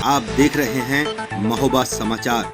आप देख रहे हैं महोबा समाचार।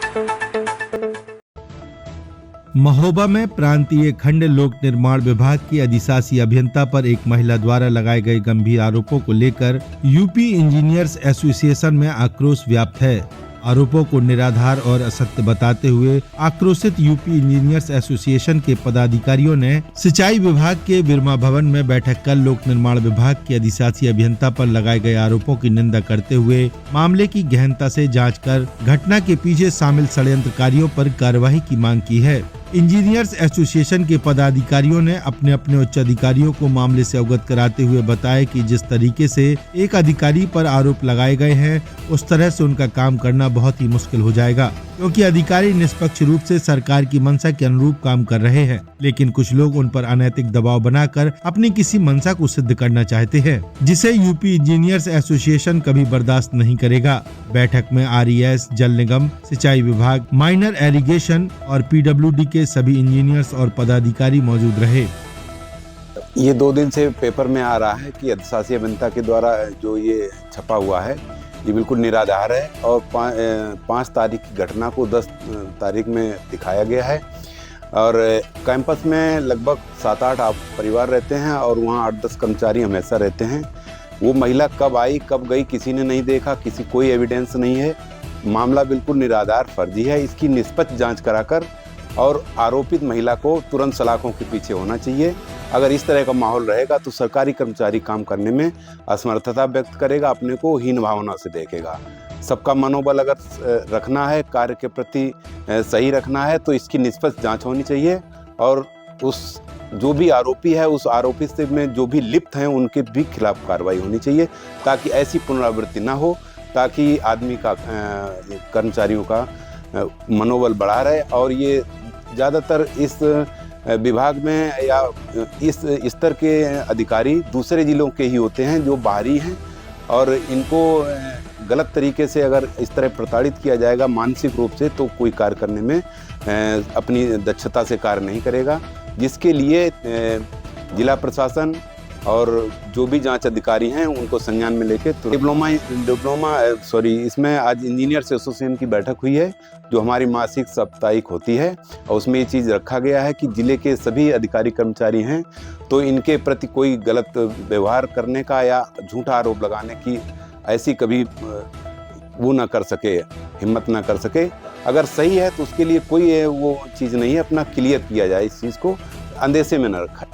महोबा में प्रांतीय खंड लोक निर्माण विभाग की अधिशासी अभियंता पर एक महिला द्वारा लगाए गए गंभीर आरोपों को लेकर यूपी इंजीनियर्स एसोसिएशन में आक्रोश व्याप्त है। आरोपों को निराधार और असत्य बताते हुए आक्रोशित यूपी इंजीनियर्स एसोसिएशन के पदाधिकारियों ने सिंचाई विभाग के बिरमा भवन में बैठक कर लोक निर्माण विभाग के अधिशासी अभियंता पर लगाए गए आरोपों की निंदा करते हुए मामले की गहनता से जांच कर घटना के पीछे शामिल षड्यंत्रकारियों पर कार्रवाई की मांग की है। इंजीनियर्स एसोसिएशन के पदाधिकारियों ने अपने अपने उच्च अधिकारियों को मामले से अवगत कराते हुए बताया कि जिस तरीके से एक अधिकारी पर आरोप लगाए गए हैं उस तरह से उनका काम करना बहुत ही मुश्किल हो जाएगा, क्योंकि अधिकारी निष्पक्ष रूप से सरकार की मंशा के अनुरूप काम कर रहे हैं, लेकिन कुछ लोग उन पर अनैतिक दबाव बनाकर अपनी किसी मंशा को सिद्ध करना चाहते हैं, जिसे यूपी इंजीनियर्स एसोसिएशन कभी बर्दाश्त नहीं करेगा। बैठक में आरईएस, जल निगम, सिंचाई विभाग, माइनर एरीगेशन और पीडब्ल्यूडी के सभी इंजीनियर्स और पदाधिकारी मौजूद रहे। ये 2 दिन से पेपर में आ रहा है कि अधिशासी अभियंता के द्वारा जो ये छपा हुआ है ये बिल्कुल निराधार है और 5 तारीख की घटना को 10 तारीख में दिखाया गया है। और कैंपस में लगभग 7-8 परिवार रहते हैं और वहाँ 8-10 कर्मचारी हमेशा रहते हैं। वो महिला कब आई कब गई किसी ने नहीं देखा, किसी कोई एविडेंस नहीं है। मामला बिल्कुल निराधार फर्जी है। इसकी निष्पक्ष जांच कराकर और आरोपित महिला को तुरंत सलाखों के पीछे होना चाहिए। अगर इस तरह का माहौल रहेगा तो सरकारी कर्मचारी काम करने में असमर्थता व्यक्त करेगा, अपने को हीन भावना से देखेगा। सबका मनोबल अगर रखना है, कार्य के प्रति सही रखना है तो इसकी निष्पक्ष जांच होनी चाहिए और उस जो भी आरोपी है उस आरोपी से में जो भी लिप्त हैं उनके भी खिलाफ कार्रवाई होनी चाहिए, ताकि ऐसी पुनरावृत्ति ना हो, ताकि आदमी का कर्मचारियों का मनोबल बढ़ा रहे। और ये ज़्यादातर इस विभाग में या इस स्तर के अधिकारी दूसरे जिलों के ही होते हैं जो बाहरी हैं, और इनको गलत तरीके से अगर इस तरह प्रताड़ित किया जाएगा मानसिक रूप से तो कोई कार्य करने में अपनी दक्षता से कार्य नहीं करेगा, जिसके लिए जिला प्रशासन और जो भी जांच अधिकारी हैं उनको संज्ञान में लेके इसमें आज इंजीनियर्स एसोसिएशन की बैठक हुई है जो हमारी मासिक साप्ताहिक होती है, और उसमें ये चीज़ रखा गया है कि जिले के सभी अधिकारी कर्मचारी हैं तो इनके प्रति कोई गलत व्यवहार करने का या झूठा आरोप लगाने की ऐसी कभी वो ना कर सके, हिम्मत ना कर सके। अगर सही है तो उसके लिए कोई वो चीज़ नहीं है, अपना क्लियर किया जाए, इस चीज़ को अंदेशे में न रखा।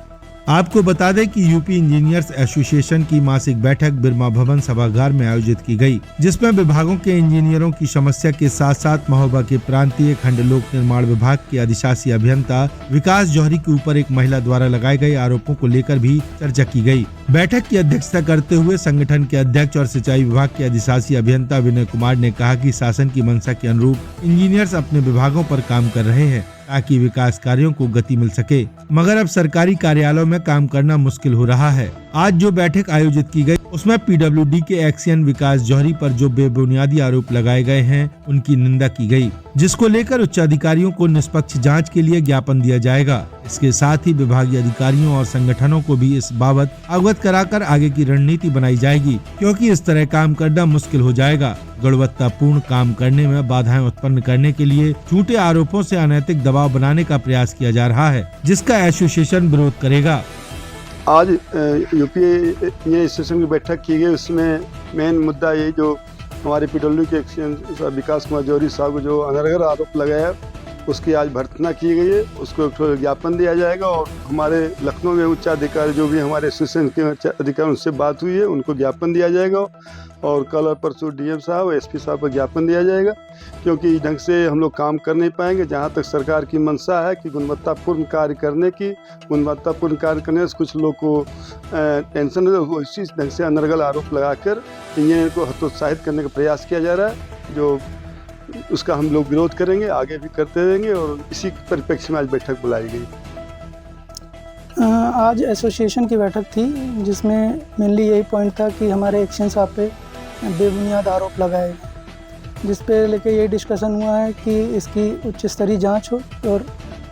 आपको बता दें कि यूपी इंजीनियर्स एसोसिएशन की मासिक बैठक बिरमा भवन सभागार में आयोजित की गई, जिसमें विभागों के इंजीनियरों की समस्या के साथ साथ महोबा के प्रांतीय खंड लोक निर्माण विभाग के अधिशासी अभियंता विकास जौहरी के ऊपर एक महिला द्वारा लगाए गए आरोपों को लेकर भी चर्चा की गई। बैठक की अध्यक्षता करते हुए संगठन के अध्यक्ष और सिंचाई विभाग के अधिशासी अभियंता विनय कुमार ने कहा कि शासन की मंशा के अनुरूप इंजीनियर्स अपने विभागों पर काम कर रहे हैं ताकि विकास कार्यों को गति मिल सके, मगर अब सरकारी कार्यालयों में काम करना मुश्किल हो रहा है। आज जो बैठक आयोजित की गई उसमें पीडब्ल्यूडी के एक्सियन विकास जौहरी पर जो बेबुनियादी आरोप लगाए गए हैं उनकी निंदा की गई, जिसको लेकर उच्च अधिकारियों को निष्पक्ष जांच के लिए ज्ञापन दिया जाएगा। इसके साथ ही विभागीय अधिकारियों और संगठनों को भी इस बाबत अवगत कराकर आगे की रणनीति बनाई जाएगी, क्योंकि इस तरह काम करना मुश्किल हो जाएगा। गुणवत्तापूर्ण काम करने में बाधाएं उत्पन्न करने के लिए झूठे आरोपों से अनैतिक दबाव बनाने का प्रयास किया जा रहा है, जिसका एसोसिएशन विरोध करेगा। आज यूपी एसोसिएशन की बैठक की गई, उसमें मेन मुद्दा ये जो हमारे पीडब्ल्यू के एक्सियन विकास कुमार जौहरी साहब को जो अनर्गल आरोप लगाया उसकी आज भर्त्सना की गई है, उसको एक ज्ञापन दिया जाएगा। और हमारे लखनऊ में उच्च अधिकारी जो भी हमारे एसोसिएशन के अधिकारी उनसे बात हुई है उनको ज्ञापन दिया जाएगा, और कल और परसों डीएम साहब एसपी साहब को ज्ञापन दिया जाएगा, क्योंकि इस ढंग से हम लोग काम कर नहीं पाएंगे। जहाँ तक सरकार की मंशा है कि गुणवत्तापूर्ण कार्य करने से कुछ लोग को टेंशन है, वो इसी ढंग से अनर्गल आरोप लगाकर इंजीनियर को हतोत्साहित करने का प्रयास किया जा रहा है, जो उसका हम लोग विरोध करेंगे, आगे भी करते रहेंगे। और इसी परिप्रेक्ष्य में आज बैठक बुलाई गई। आज एसोसिएशन की बैठक थी जिसमें मेनली यही पॉइंट था कि हमारे एक्शन साहब पे बेबुनियाद आरोप लगाए, जिस पे लेके ये डिस्कशन हुआ है कि इसकी उच्च स्तरीय जांच हो और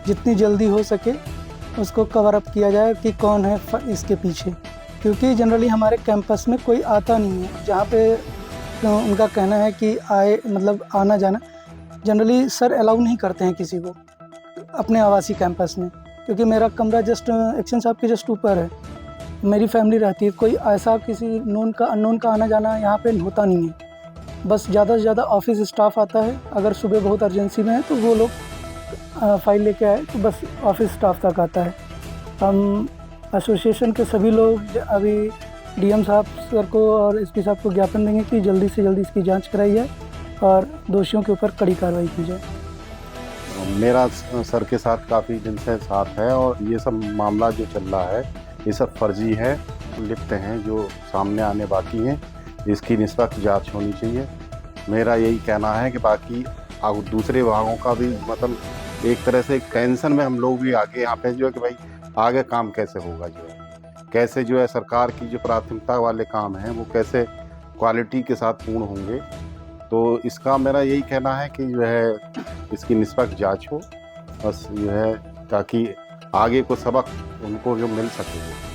जितनी जल्दी हो सके उसको कवर अप किया जाए कि कौन है इसके पीछे, क्योंकि जनरली हमारे कैंपस में कोई आता नहीं है। जहाँ पे उनका कहना है कि आना जाना जनरली सर अलाउ नहीं करते हैं किसी को अपने आवासीय कैंपस में, क्योंकि मेरा कमरा जस्ट एक्शन साहब के जस्ट ऊपर है, मेरी फैमिली रहती है, कोई ऐसा किसी नोन का अननोन का आना जाना यहाँ पे होता नहीं है। बस ज़्यादा से ज़्यादा ऑफिस स्टाफ आता है, अगर सुबह बहुत अर्जेंसी में है तो वो लोग फाइल लेके आए तो बस ऑफिस स्टाफ तक आता है। हम एसोसिएशन के सभी लोग अभी डीएम साहब सर को और एसपी साहब को ज्ञापन देंगे कि जल्दी से जल्दी इसकी जांच कराई जाए और दोषियों के ऊपर कड़ी कार्रवाई की जाए। मेरा सर के साथ काफ़ी दिन से साथ है और ये सब मामला जो चल रहा है ये सब फर्जी है, लिप्त हैं जो सामने आने बाकी हैं, इसकी निष्पक्ष जांच होनी चाहिए। मेरा यही कहना है कि बाकी दूसरे विभागों का भी मतलब एक तरह से टेंशन में हम लोग भी आगे यहाँ पे जो है कि भाई आगे काम कैसे होगा, जो है कैसे जो है सरकार की जो प्राथमिकता वाले काम हैं वो कैसे क्वालिटी के साथ पूर्ण होंगे। तो इसका मेरा यही कहना है कि जो है इसकी निष्पक्ष जांच हो, बस जो है ताकि आगे को सबक उनको जो मिल सके।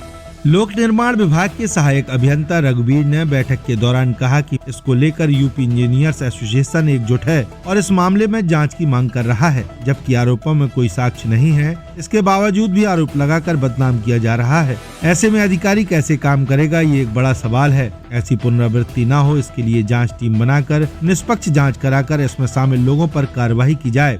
लोक निर्माण विभाग के सहायक अभियंता रघुवीर ने बैठक के दौरान कहा कि इसको लेकर यूपी इंजीनियर्स एसोसिएशन एकजुट है और इस मामले में जांच की मांग कर रहा है, जबकि आरोपों में कोई साक्ष्य नहीं है। इसके बावजूद भी आरोप लगाकर बदनाम किया जा रहा है। ऐसे में अधिकारी कैसे काम करेगा, ये एक बड़ा सवाल है। ऐसी पुनरावृत्ति न हो, इसके लिए जाँच टीम बनाकर निष्पक्ष जाँच कराकर इसमें शामिल लोगों पर कार्रवाई की जाए।